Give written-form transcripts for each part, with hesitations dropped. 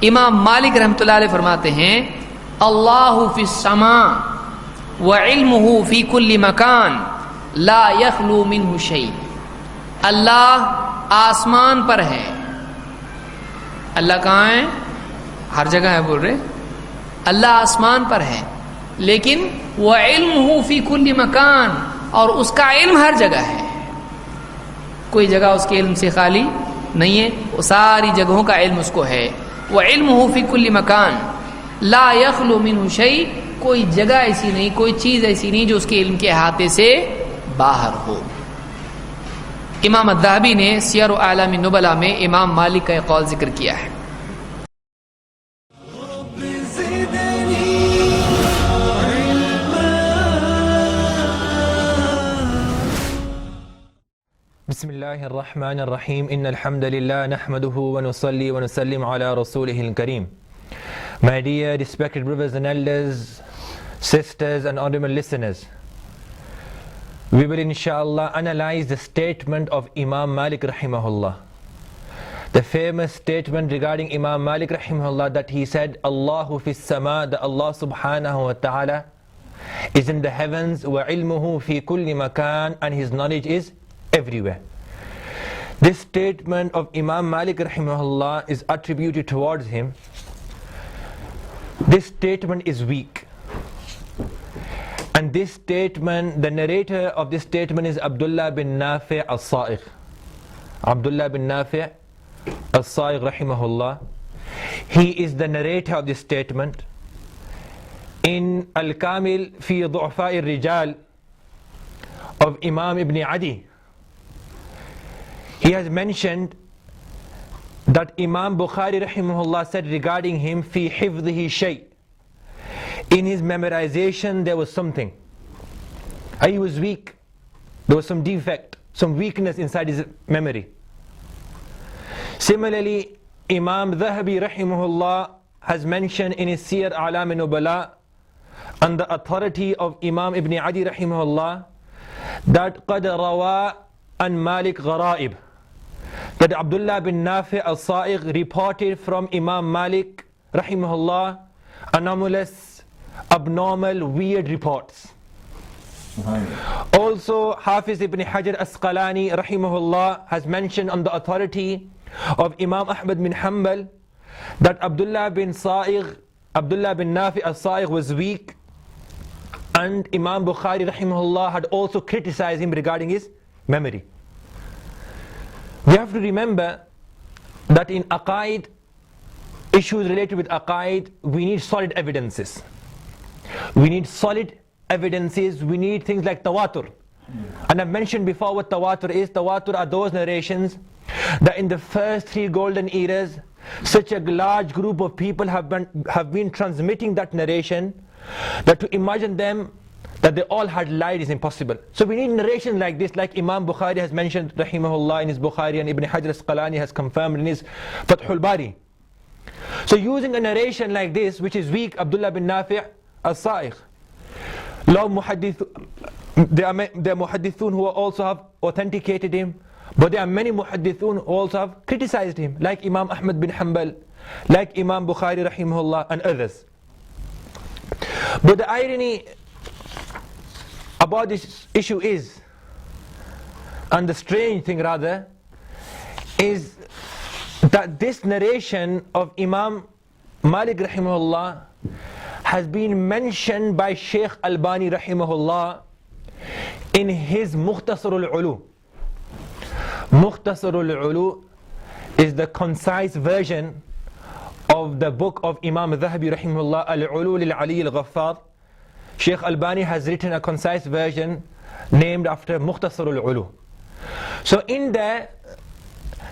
इमाम मालिक रहमतुल्लाह अलैह फरमाते हैं अल्लाहु फिस समा व इल्मुहु फी कुल्ली मकान ला यखलू मिन्हु शै। अल्लाह आसमान पर है। अल्लाह कहाँ है? हर जगह है बोल रहे। अल्लाह आसमान पर है, लेकिन वह इल्मुहु फी कुल्ली मकान, और उसका इल्म हर जगह है। कोई जगह उसके इल्म से खाली नहीं है, वो सारी जगहों का इल्म उसको है। वह इल्मुहु फी कुल्ली मकान ला यखलू मिन्हु शै। कोई जगह ऐसी नहीं, कोई चीज ऐसी नहीं जो उसके इल्म के अहाते से बाहर हो। इमाम अज़्ज़हाबी ने सियर आलम नुबला में इमाम मालिक का एक कौल जिक्र किया है। बिस्मिल्लाहिर्रहमानिर्रहीम इन्नल हम्दुलिल्लाह नहमदुहु व नुसल्ली व नुसल्लिम अला रसूलिहिल करीम। My dear respected brothers and elders, sisters and honorable listeners, we will inshallah analyze the statement of Imam Malik rahimahullah. The famous statement regarding Imam Malik rahimahullah, that he said, Allahu fis sama, that Allah subhanahu wa ta'ala is in the heavens, wa ilmuhu fi kulli makan, and his knowledge is everywhere. This statement of Imam Malik rahimahullah is attributed towards him. This statement is weak, and this statement, the narrator of this statement is Abdullah bin Nafi' al-Sa'iq. Abdullah bin Nafi' al-Sa'iq rahimahullah. He is the narrator of this statement. In Al-Kamil fi Du'afa'i Rijal of Imam Ibn Adi, he has mentioned that Imam Bukhari rahimahullah said regarding him, fi hifdhihi shay, in his memorization there was something. He was weak, there was some defect, some weakness inside his memory. Similarly, Imam Zahabi rahimahullah has mentioned in his Siyar A'lam Nubala, on the authority of Imam Ibn Adi rahimahullah, that qad rawa an Malik gharaib, that Abdullah bin Nafi' al-Sa'iq reported from Imam Malik rahimahullah anomalous, abnormal, weird reports. Also, Hafiz ibn Hajar Asqalani rahimahullah has mentioned on the authority of Imam Ahmad bin Hanbal that Abdullah bin Nafi' al-Sa'iq was weak, and Imam Bukhari rahimahullah had also criticized him regarding his memory. We have to remember that in aqaid, issues related with aqaid, we need solid evidences. We need solid evidences, we need things like tawatur. And I've mentioned before what tawatur is. Tawatur are those narrations that in the first 3 golden eras, such a large group of people have been transmitting that narration, that to imagine them that they all had lied is impossible. So we need narration like this, like Imam Bukhari has mentioned rahimahullah in his Bukhari, and Ibn Hajar Asqalani has confirmed in his Fathul Bari. So using a narration like this, which is weak, Abdullah bin Nafi' al-Sa'iq, there are muhaddithun who also have authenticated him, but there are many muhaddithun who also have criticized him, like Imam Ahmad bin Hanbal, like Imam Bukhari rahimahullah, and others. But the irony about this issue is, and the strange thing rather, is that this narration of Imam Malik rahimahullah has been mentioned by Shaykh Albani rahimahullah in his Mukhtasar al-Ulu. Mukhtasar al-Ulu is the concise version of the book of Imam Zahabi rahimahullah, Al-Ulu lil-Ali al-Ghaffar. Shaykh Albani has written a concise version named after Mukhtasar al-Ulu. So in there,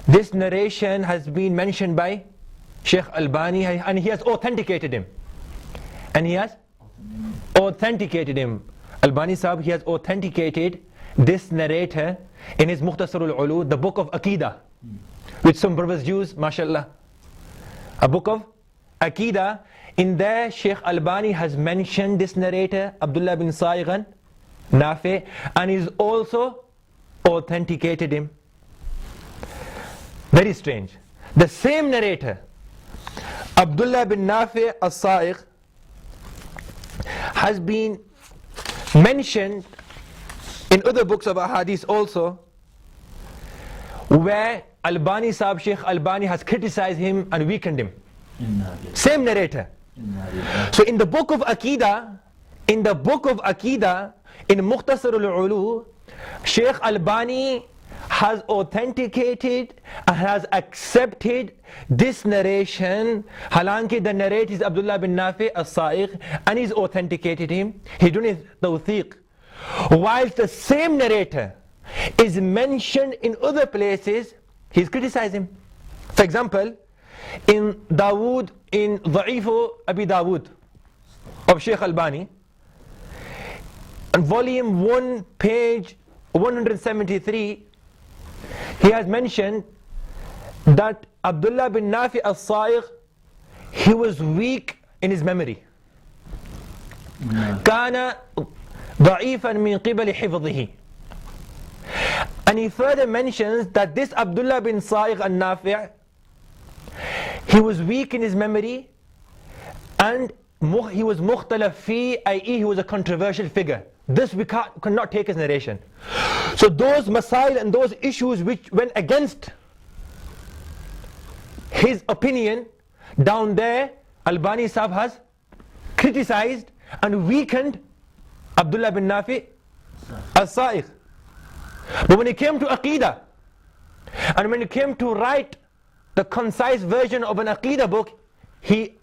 this narration has been mentioned by Shaykh Albani, and he has authenticated him. And he has authenticated him. Albani Sahib, he has authenticated this narrator in his Mukhtasar al-Ulu, the book of Aqeedah, which some brothers use, mashallah. A book of Aqeedah. In there, Shaykh Albani has mentioned this narrator, Abdullah bin Sa'iq Nafi, and he's also authenticated him. Very strange. The same narrator, Abdullah bin Nafi as-Sa'i has been mentioned in other books of ahadith also, where Albani Sahib, Sheikh Albani has criticized him and weakened him. Same narrator. So in the book of Aqeedah, in Mukhtasar al-Ulu, Sheikh Albani has authenticated and has accepted this narration. Halanki, the narrator is Abdullah bin Nafi as-Sa'i, and he's authenticated him. He done his tawthiq. Whilst the same narrator is mentioned in other places, he's criticized him. For example, in Dawood, in Dha'ifu Abi Dawood of Sheikh Albani, on volume 1, page 173, he has mentioned that Abdullah bin Nafi as-Sa'i, he was weak in his memory. كان ضعيفا من قبل حفظه. And he further mentions that this Abdullah bin Sa'i al-Nafi', he was weak in his memory, and he was mukhtalaf fi, i.e. he was a controversial figure. This we cannot take as narration. So those masail and those issues which went against his opinion, down there Albani Sahib has criticized and weakened Abdullah bin Nafi as-Sa'i. But when it came to Aqeedah, and when it came to write the concise version of an Aqeedah book, he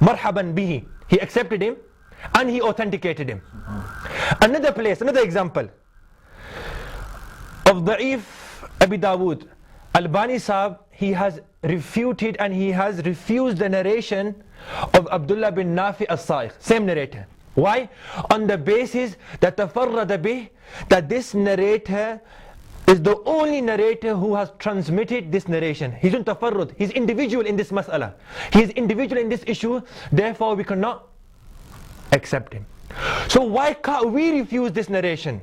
marhaban bihi, he accepted him and he authenticated him. Another place, another example of Da'if Abi Dawood, Albani Sahib, he has refuted and he has refused the narration of Abdullah bin Nafi as-Sa'i, same narrator. Why? On the basis that tafarrada bih, that this narrator is the only narrator who has transmitted this narration. He's in tafarrud, he's individual in this mas'ala, he is individual in this issue, therefore we cannot accept him. So why can't we refuse this narration?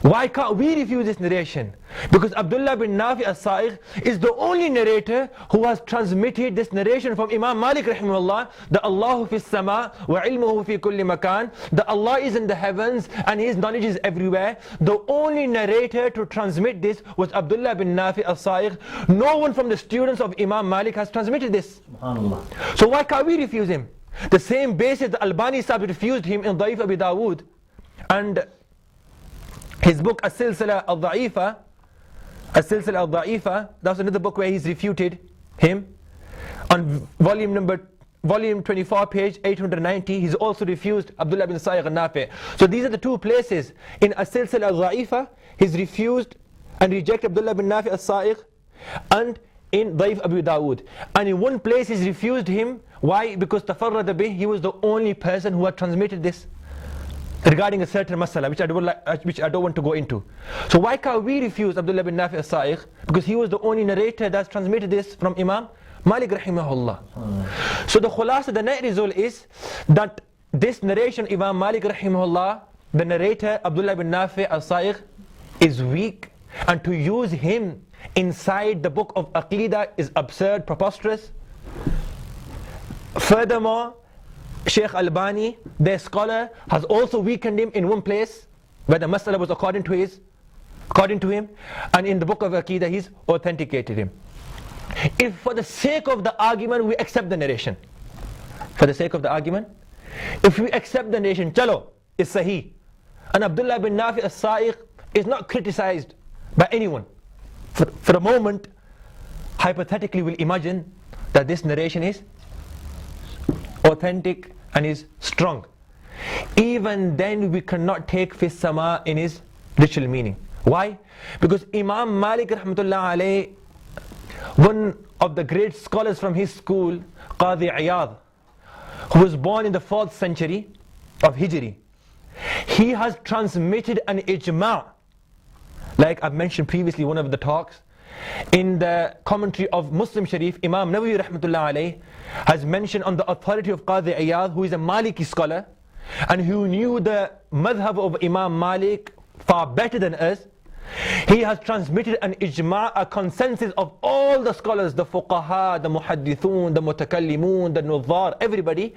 Why can't we refuse this narration? Because Abdullah bin Nafi as-Sa'i is the only narrator who has transmitted this narration from Imam Malik rahimahullah, that Allahu fis sama wa ilmuhu fi kulli makan, that Allah is in the heavens and His knowledge is everywhere. The only narrator to transmit this was Abdullah bin Nafi as-Sa'i. No one from the students of Imam Malik has transmitted this. So why can't we refuse him? The same basis that Albani Sahib refused him in Da'if Abi Dawood, and his book As-Silsila Al-Dha'ifa, that's another book where he's refuted him. On volume 24, page 890, he's also refused Abdullah bin Sa'i al-Nafi'. So these are the two places. In As-Silsila Al-Dha'ifa, he's refused and rejected Abdullah bin Nafi as-Sa'i, and in Da'if Abi Dawood. And in one place he's refused him. Why? Because tafarrada bih, he was the only person who had transmitted this regarding a certain masala, which I don't want to go into. So why can't we refuse Abdullah bin Nafi as-Sa'i? Because he was the only narrator that's transmitted this from Imam Malik rahimahullah. So the khulasa, the net result is that this narration Imam Malik rahimahullah, the narrator Abdullah bin Nafi as-Sa'i, is weak, and to use him inside the book of Aqeedah is absurd, preposterous. Furthermore, Sheikh Albani, their scholar, has also weakened him in one place where the mas'ala was according to him, and in the book of Aqeedah he's authenticated him. If for the sake of the argument we accept the narration, for the sake of the argument, if we accept the narration, chalo, is Sahi, and Abdullah bin Nafi as-Sa'i is not criticized by anyone, for a moment, hypothetically we'll imagine that this narration is authentic and is strong. Even then we cannot take fis sama in his literal meaning. Why? Because Imam Malik rahmatullah alayhi, one of the great scholars from his school, Qadi Iyad, who was born in the 4th century of Hijri, he has transmitted an ijma, like I've mentioned previously one of the talks. In the commentary of Muslim Sharif, Imam Nawawi rahmatullah alayhi has mentioned on the authority of Qadi Iyad, who is a Maliki scholar and who knew the madhab of Imam Malik far better than us, He has transmitted an ijma, a consensus of all the scholars, the fuqaha, the muhaddithun, the mutakallimun, the nudhar, everybody,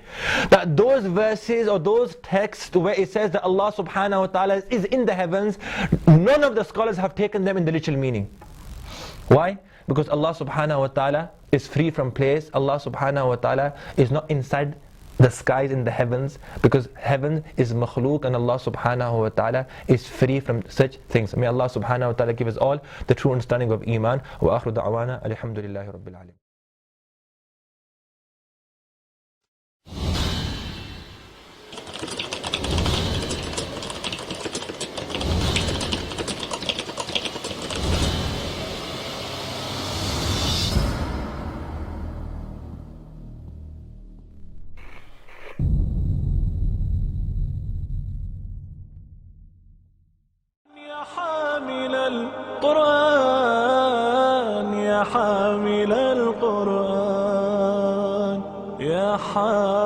that those verses or those texts where it says that Allah subhanahu wa ta'ala is in the heavens, none of the scholars have taken them in the literal meaning. Why? Because Allah subhanahu wa ta'ala is free from place. Allah subhanahu wa ta'ala is not inside the skies in the heavens, because heaven is makhluk and Allah subhanahu wa ta'ala is free from such things. May Allah subhanahu wa ta'ala give us all the true understanding of Iman. Wa akhiru da'wana alhamdulillahi rabbil alam. حامل القرآن يا حامل القرآن يا حامل